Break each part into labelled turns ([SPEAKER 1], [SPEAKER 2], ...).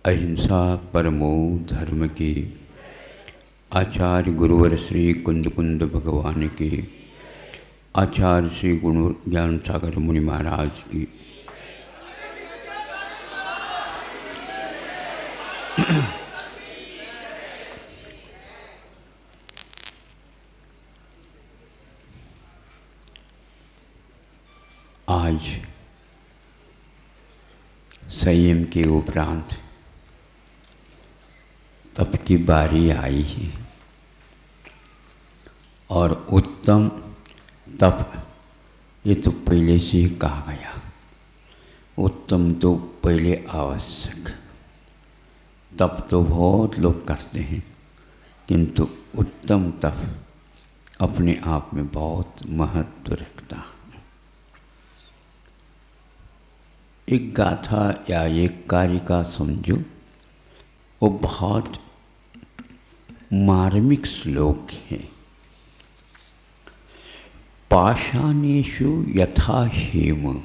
[SPEAKER 1] अहिंसा परमो धर्म की। आचार्य गुरुवर श्री कुंद कुंद भगवान की। आचार्य श्री गुरु ज्ञान सागर मुनि महाराज की। आज संयम के उपरांत तप की बारी आई है और उत्तम तप ये तो पहले से ही कहा गया। उत्तम तो पहले आवश्यक। तप तो बहुत लोग करते हैं किंतु उत्तम तप अपने आप में बहुत महत्व रखता है। एक गाथा या एक कारिका समझो, वो बहुत मार्मिक श्लोक है। पाषाणेषु यथा हेम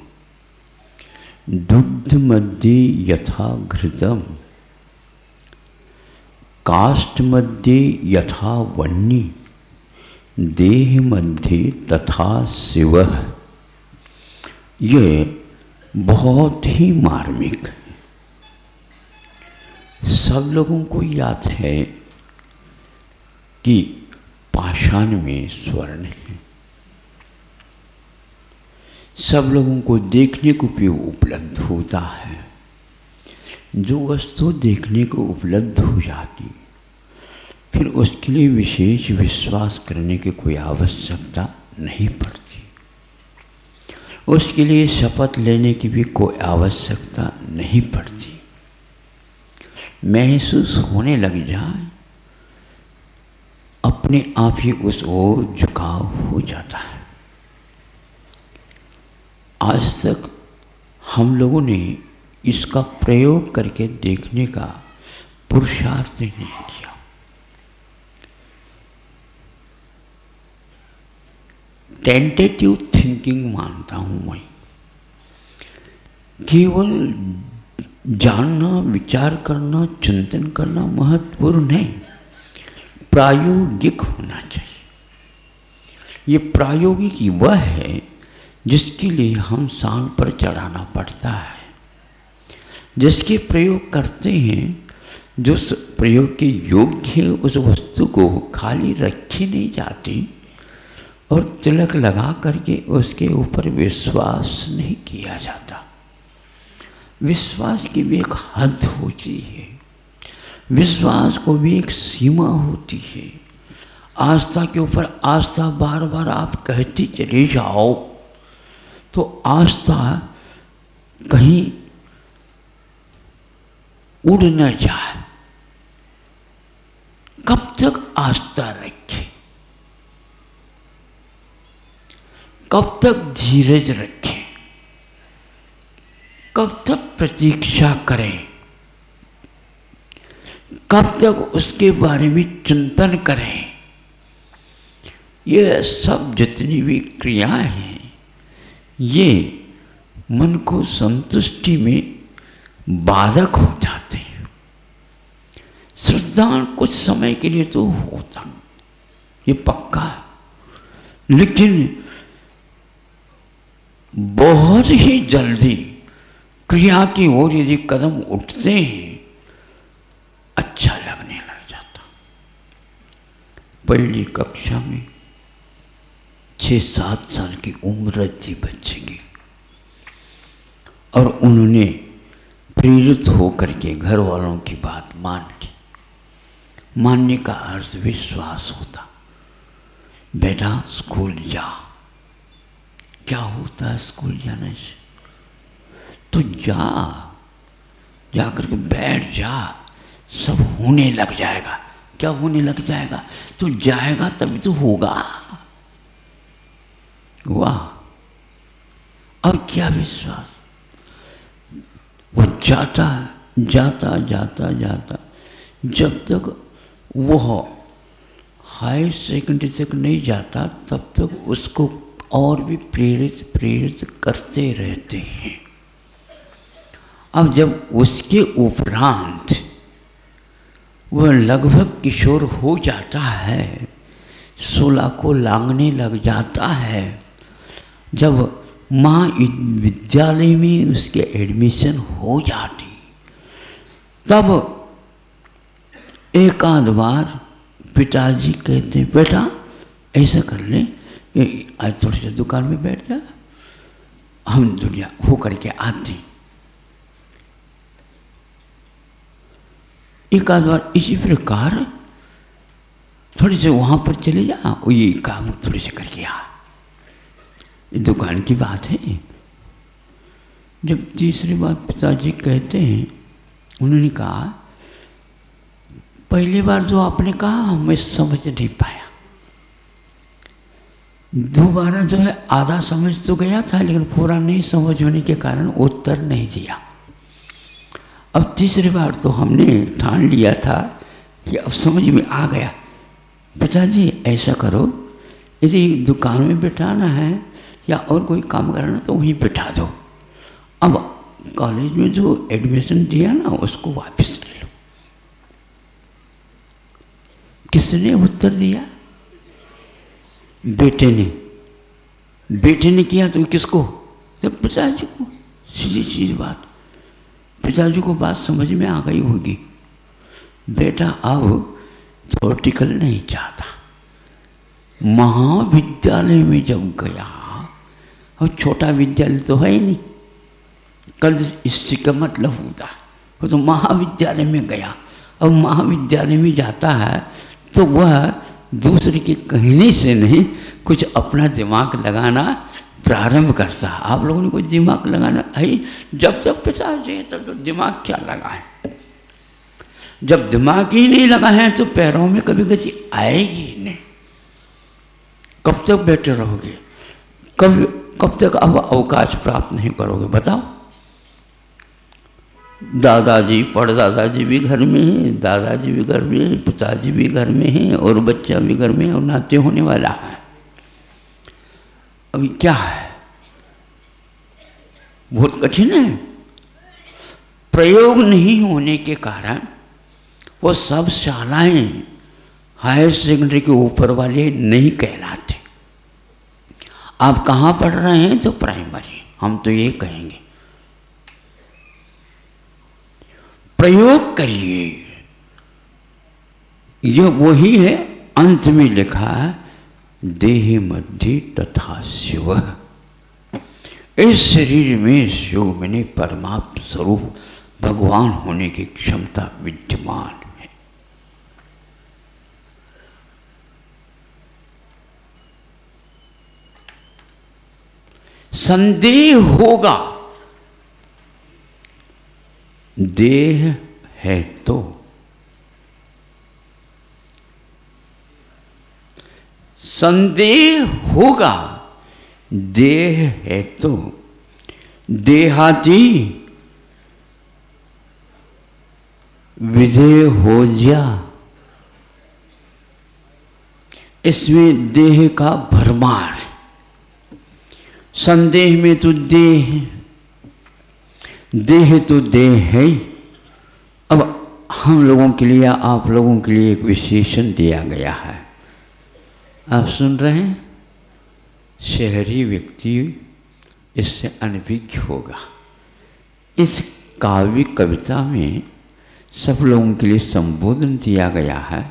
[SPEAKER 1] दुग्ध मध्ये यथा घृतम काष्ठ मध्ये यथा वह्नि देह मध्ये तथा शिवः। ये बहुत ही मार्मिक है। सब लोगों को याद है कि पाषाण में स्वर्ण है। सब लोगों को देखने को भी उपलब्ध होता है। जो वस्तु देखने को उपलब्ध हो जाती फिर उसके लिए विशेष विश्वास करने की कोई आवश्यकता नहीं पड़ती। उसके लिए शपथ लेने की भी कोई आवश्यकता नहीं पड़ती। महसूस होने लग जाए अपने आप ही उस ओर झुकाव हो जाता है। आज तक हम लोगों ने इसका प्रयोग करके देखने का पुरुषार्थ नहीं किया। टेंटेटिव थिंकिंग मानता हूँ मैं। केवल जानना, विचार करना, चिंतन करना महत्वपूर्ण नहीं, प्रायोगिक होना चाहिए। ये प्रायोगिक वह है जिसके लिए हम सांड पर चढ़ाना पड़ता है, जिसके प्रयोग करते हैं, जो प्रयोग के योग्य है उस वस्तु को खाली रखी नहीं जाती और तिलक लगा करके उसके ऊपर विश्वास नहीं किया जाता। विश्वास की भी एक हद होती है, विश्वास को भी एक सीमा होती है। आस्था के ऊपर आस्था बार बार आप कहते चले जाओ तो आस्था कहीं उड़ न जाए। कब तक आस्था रखें, कब तक धीरज रखें, कब तक प्रतीक्षा करें, कब तक उसके बारे में चिंतन करें। ये सब जितनी भी क्रियाएं हैं ये मन को संतुष्टि में बाधक हो जाते हैं। श्रद्धा कुछ समय के लिए तो होता, ये पक्का है, लेकिन बहुत ही जल्दी क्रिया की ओर यदि कदम उठते हैं अच्छा लगने लग जाता। पहली कक्षा में 6-7 साल की उम्र थी बच्चे की और उन्होंने प्रेरित होकर के घर वालों की बात मान ली। मानने का अर्थ विश्वास होता। बेटा स्कूल जा। क्या होता है स्कूल जाने से? तो जा करके बैठ जा, सब होने लग जाएगा। क्या होने लग जाएगा? तो जाएगा तभी तो होगा। वाह! अब क्या विश्वास। वो जाता जाता जाता जाता जब तक वह हायर सेकेंडरी तक नहीं जाता तब तक उसको और भी प्रेरित करते रहते हैं। अब जब उसके उपरांत वह लगभग किशोर हो जाता है, 16 को लांघने लग जाता है, जब महाविद्यालय में उसके एडमिशन हो जाती, तब एक आध बार पिताजी कहते हैं बेटा ऐसा कर ले, आज थोड़ी सी दुकान में बैठ जा, हम दुनिया हो करके आते हैं। एक आध बार इसी प्रकार थोड़ी से वहाँ पर चले जा, वो ये काम थोड़ी से करके आ, दुकान की बात है। जब तीसरी बार पिताजी कहते हैं, उन्होंने कहा पहली बार जो आपने कहा मैं समझ नहीं पाया, दोबारा जो है आधा समझ तो गया था लेकिन पूरा नहीं समझ होने के कारण उत्तर नहीं दिया। अब तीसरी बार तो हमने ठान लिया था कि अब समझ में आ गया, पिताजी ऐसा करो, यदि दुकान में बिठाना है या और कोई काम करना तो वहीं बिठा दो, अब कॉलेज में जो एडमिशन दिया ना उसको वापस ले लो। किसने उत्तर दिया? बेटे ने। बेटे ने किया तो किसको? तो पिताजी को। सीधी सीधी बात, पिताजी को बात समझ में आ गई होगी, बेटा अब थ्योरेटिकल नहीं चाहता। महाविद्यालय में जब गया, अब छोटा विद्यालय तो है ही नहीं, कल इससे का मतलब होता, वो तो महाविद्यालय में गया। अब महाविद्यालय में जाता है तो वह दूसरे के कहने से नहीं, कुछ अपना दिमाग लगाना प्रारंभ करता है। आप लोगों ने कुछ दिमाग लगाना है? जब तक पिताजी तब तो दिमाग क्या लगाए, जब दिमाग ही नहीं लगाए तो पैरों में कभी गति आएगी नहीं। कब तक बैठे रहोगे? कब तक अब अवकाश प्राप्त नहीं करोगे बताओ? दादाजी परदादाजी भी घर में हैं, दादाजी भी घर में हैं, पिताजी भी घर में हैं और बच्चा भी घर में है और नाते होने वाला है। अभी क्या है? बहुत कठिन है। प्रयोग नहीं होने के कारण वो सब शालाएं हायर सेकेंडरी के ऊपर वाले नहीं कहलाते। आप कहाँ पढ़ रहे हैं? तो प्राइमरी, हम तो ये कहेंगे प्रयोग करिए। यह वही है, अंत में लिखा है देह मध्य तथा शिव। इस शरीर में शिव मैंने परमात्म स्वरूप भगवान होने की क्षमता विद्यमान है। संदेह होगा, देह है तो संदेह होगा, देह है तो देहाती विधेय हो जा। इसमें देह का भरमार, संदेह में तो देह, देह तो देह है। अब हम लोगों के लिए, आप लोगों के लिए एक विशेषण दिया गया है, आप सुन रहे हैं? शहरी व्यक्ति इससे अनभिज्ञ होगा। इस काव्य कविता में सब लोगों के लिए संबोधन दिया गया है।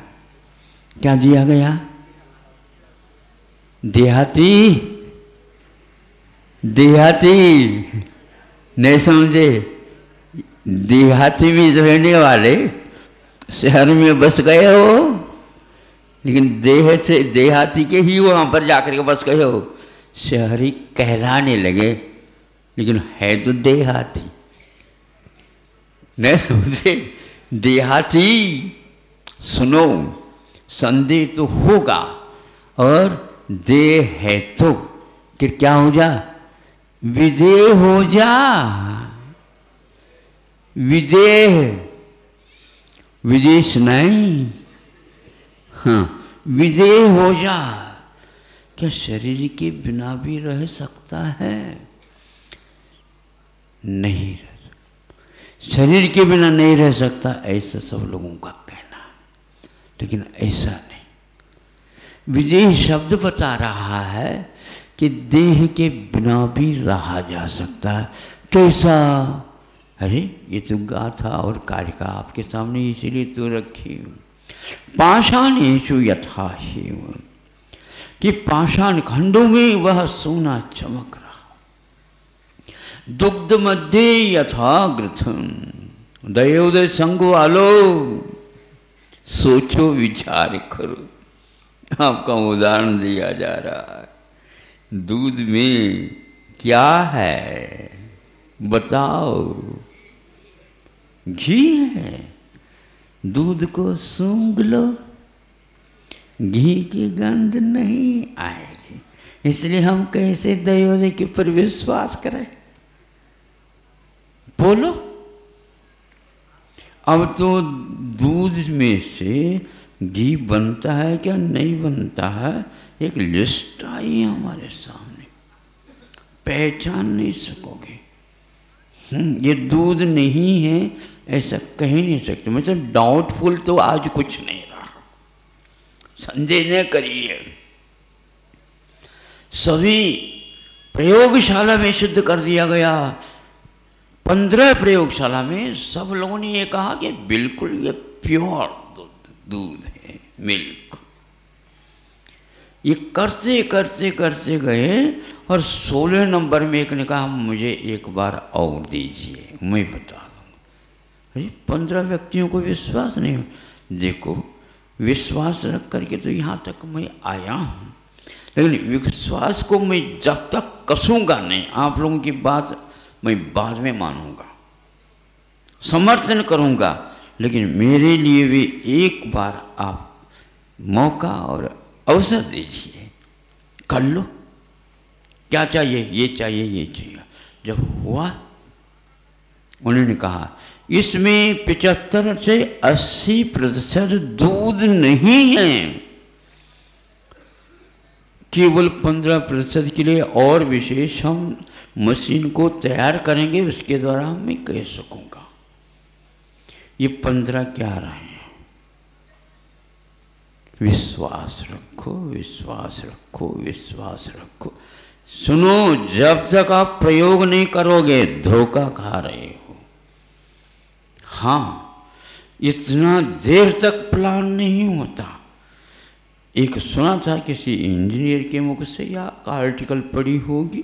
[SPEAKER 1] क्या दिया गया? देहाती, देहाती नहीं समझे? देहाती में रहने वाले शहर में बस गए हो, लेकिन देह से देहाती के ही वहाँ पर जाकर के बस गए हो, शहरी कहलाने लगे, लेकिन है तो देहाती। नहीं समझे? देहाती। सुनो, संदेह तो होगा और देह है तो फिर क्या हो जा? विदेह हो जा। विदेह, विदेश नहीं, हाँ विदेह हो जा। क्या शरीर के बिना भी रह सकता है? नहीं रह सकता। शरीर के बिना नहीं रह सकता, ऐसा सब लोगों का कहना है, लेकिन ऐसा नहीं। विदेह शब्द बता रहा है कि देह के बिना भी रहा जा सकता है। कैसा? अरे ये तो गाथा और कारिका आपके सामने इसीलिए तो रखी। पाषाणेषु यथा हेम, कि पाषाण खंडों में वह सोना चमक रहा। दुग्ध मध्य यथा घृतम, दयोदय संग वालो, सोचो विचार करो। आपका उदाहरण दिया जा रहा है। दूध में क्या है बताओ? घी है। दूध को सूंघ लो, घी की गंध नहीं आएगी। इसलिए हम कैसे दयोदय के पर विश्वास करें? बोलो। अब तो दूध में से घी बनता है क्या नहीं बनता है, एक लिस्ट आई है हमारे सामने, पहचान नहीं सकोगे। ये दूध नहीं है ऐसा कह नहीं सकते। मतलब डाउटफुल तो आज कुछ नहीं रहा, संदेह न करिए। सभी प्रयोगशाला में सिद्ध कर दिया गया। 15 प्रयोगशाला में सब लोगों ने ये कहा कि बिल्कुल ये प्योर दूध है, मिल्क। ये करते करते करते गए और 16 नंबर में एक ने कहा मुझे एक बार और दीजिए, मैं बता दूँगा। अरे 15 व्यक्तियों को विश्वास नहीं। देखो, विश्वास रख करके तो यहाँ तक मैं आया हूँ, लेकिन विश्वास को मैं जब तक कसूँगा नहीं, आप लोगों की बात मैं बाद में मानूंगा, समर्थन करूँगा, लेकिन मेरे लिए भी एक बार आप मौका और अवसर दीजिए। कर लो, क्या चाहिए? ये चाहिए, ये चाहिए। जब हुआ, उन्होंने कहा इसमें 75 से 80% दूध नहीं है, केवल 15% के लिए और विशेष हम मशीन को तैयार करेंगे, उसके द्वारा मैं कह सकूंगा। ये 15 क्या रहे? विश्वास रखो, विश्वास रखो, विश्वास रखो। सुनो, जब तक आप प्रयोग नहीं करोगे धोखा खा रहे हो। हाँ, इतना देर तक प्लान नहीं होता। एक सुना था किसी इंजीनियर के मुख से, या आर्टिकल पढ़ी होगी,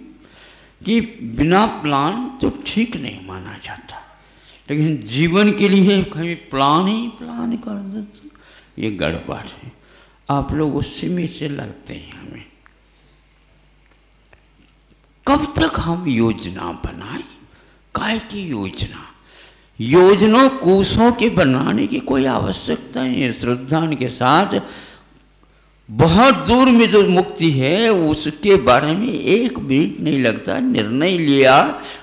[SPEAKER 1] कि बिना प्लान तो ठीक नहीं माना जाता, लेकिन जीवन के लिए कहीं प्लान ही प्लान कर देते, ये गड़बड़ है। आप लोग उसी में से लगते हैं हमें। कब तक हम योजना बनाएं? काय की योजना? योजना कोसों के बनाने की कोई आवश्यकता नहीं है। श्रद्धा के साथ बहुत दूर में जो मुक्ति है उसके बारे में एक मिनट नहीं लगता। निर्णय लिया,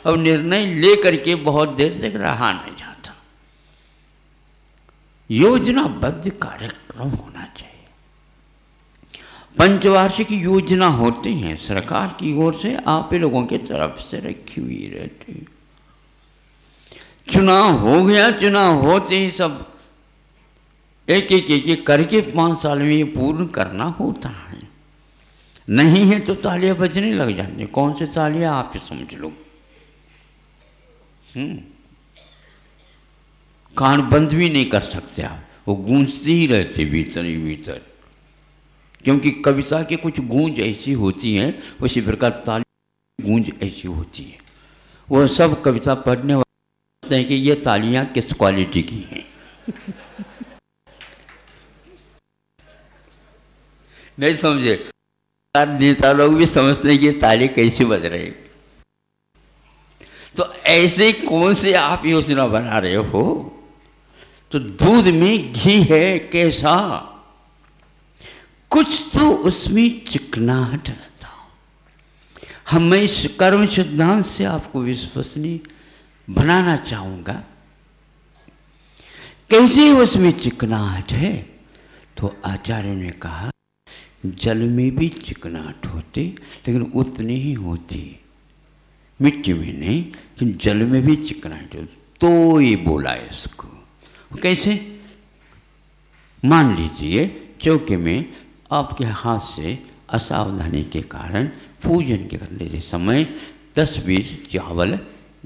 [SPEAKER 1] और निर्णय ले करके बहुत देर तक रहा नहीं जाता। योजनाबद्ध कार्यक्रम होना चाहिए। पंचवार्षिक योजना होती हैं सरकार की ओर से, आप ही लोगों की तरफ से रखी हुई रहती। चुनाव हो गया, चुनाव होते ही सब एक एक करके 5 साल में ये पूर्ण करना होता है। नहीं है तो तालियां बजने लग जाती। कौन से तालियां आप ही समझ लो। कान बंद भी नहीं कर सकते आप, वो गूंजते ही रहते भीतर ही भीतर, क्योंकि कविता की कुछ गूंज ऐसी होती है, उसी प्रकार ताली गूंज ऐसी होती है। वह सब कविता पढ़ने वाले हैं कि ये तालियां किस क्वालिटी की हैं। नहीं समझे? नेता लोग भी समझते हैं कि ताली कैसे बज रही। तो ऐसे कौन से आप योजना बना रहे हो? तो दूध में घी है, कैसा? कुछ तो उसमें चिकनाहट रहता हो। मैं इस कर्म सिद्धांत से आपको विश्वसनीय बनाना चाहूंगा। कैसे उसमें चिकनाहट है? तो आचार्य ने कहा जल में भी चिकनाहट होती, लेकिन उतनी ही होती। मिट्टी में नहीं, लेकिन जल में भी चिकनाहट होती। तो ये बोला इसको। कैसे? मान लीजिए चौके में आपके हाथ से असावधानी के कारण पूजन के करने के समय 10-20 चावल,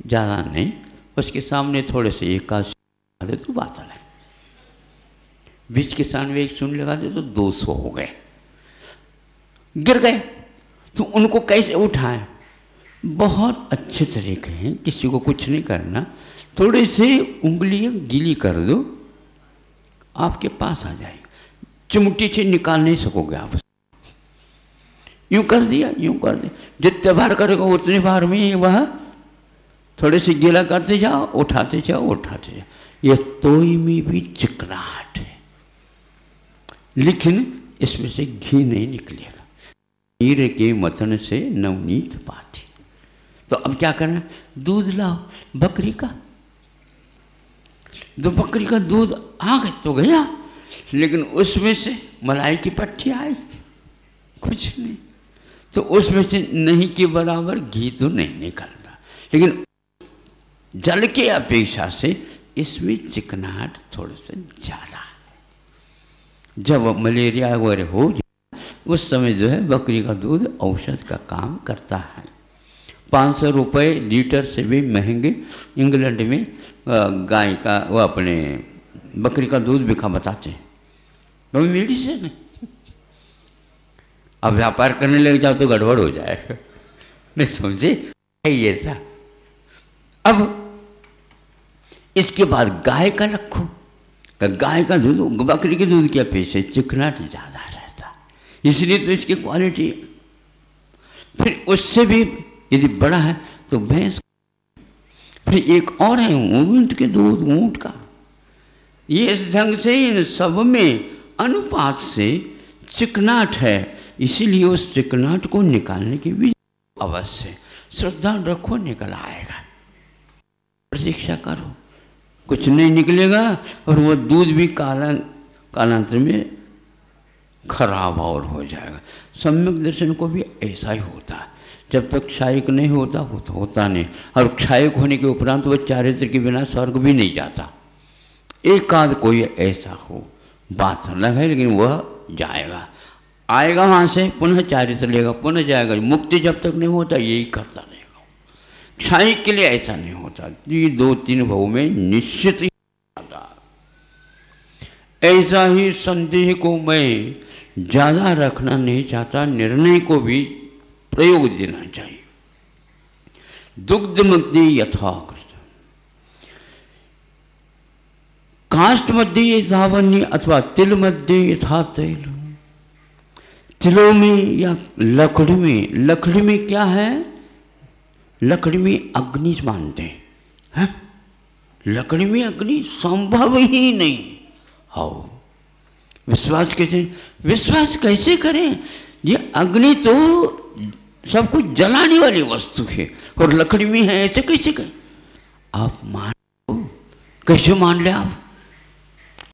[SPEAKER 1] ज़्यादा नहीं, उसके सामने थोड़े से 81 डाले तो बात अलग, बीच के सामने 1 शून्य लगा दे तो 200 हो गए, गिर गए। तो उनको कैसे उठाएं? बहुत अच्छे तरीके हैं, किसी को कुछ नहीं करना, थोड़ी सी उंगलियां गीली कर दो, आपके पास आ जाएगी, चिमटी से निकाल नहीं सकोगे आप। यूं कर दिया, यूं कर दिया, जितने बार करेगा उतने बार में वह थोड़े से गीला करते जाओ, उठाते जाओ, उठाते जाओ। यह तोई में भी चिकनाहट है, लेकिन इसमें से घी नहीं निकलेगा। नीर के मतन से नवनीत पाती। तो अब क्या करना? दूध लाओ बकरी का, तो बकरी का दूध आ गया तो गया, लेकिन उसमें से मलाई की पट्टी आई कुछ नहीं, तो उसमें से नहीं के बराबर घी तो नहीं निकलता, लेकिन जल के अपेक्षा से इसमें चिकनाहट थोड़ा सा ज़्यादा है। जब मलेरिया वगैरह हो जाए उस समय जो है बकरी का दूध औषध का काम करता है। 500 रुपये लीटर से भी महंगे इंग्लैंड में गाय का वो अपने बकरी का दूध बिका बताते हैं, वो मेडिसिन है। अब व्यापार करने लग जाओ तो गड़बड़ हो जाएगा, नहीं समझे? ये ऐसा। अब इसके बाद गाय का रखो, तो गाय का दूध बकरी के दूध की अपेक्षा चिकनाहट ज़्यादा रहता, इसलिए तो इसकी क्वालिटी। फिर उससे भी यदि बड़ा है तो भैंस, फिर एक और है ऊंट के दूध, ऊंट का। ये इस ढंग से इन सब में अनुपात से चिकनाहट है, इसीलिए उस चिकनाहट को निकालने की भी अवश्य श्रद्धा रखो, निकल आएगा। प्रतीक्षा करो, कुछ नहीं निकलेगा, और वो दूध भी कालांतर में खराब और हो जाएगा। सम्यक दर्शन को भी ऐसा ही होता है, जब तक क्षायक नहीं होता वो तो होता नहीं, और क्षायक होने के उपरांत वह चारित्र के बिना स्वर्ग भी नहीं जाता। एक आध कोई ऐसा हो बात अलग है, लेकिन वह जाएगा, आएगा वहाँ से, पुनः चारित्र लेगा, पुनः जाएगा। मुक्ति जब तक नहीं होता यही करता रहेगा। क्षायक के लिए ऐसा नहीं होता, ये 2-3 भाव में निश्चित ही आता। ऐसा ही संदेह को मैं ज़्यादा रखना नहीं चाहता, निर्णय को भी प्रयोग देना चाहिए। दुग्ध मध्य यथाकृत, काष्ठ मध्य यथावन्य अथवा तिल मध्य यथा तैल। तिलों में या लकड़ी में, लकड़ी में क्या है? लकड़ी में अग्नि मानते हैं, लकड़ी में अग्नि संभव ही नहीं। हाँ, विश्वास कैसे? विश्वास कैसे करें? ये अग्नि तो सबको जलाने वाली वस्तु है, और लकड़ी में है, ऐसे कैसे करें? आप मान लो, कैसे मान ले आप?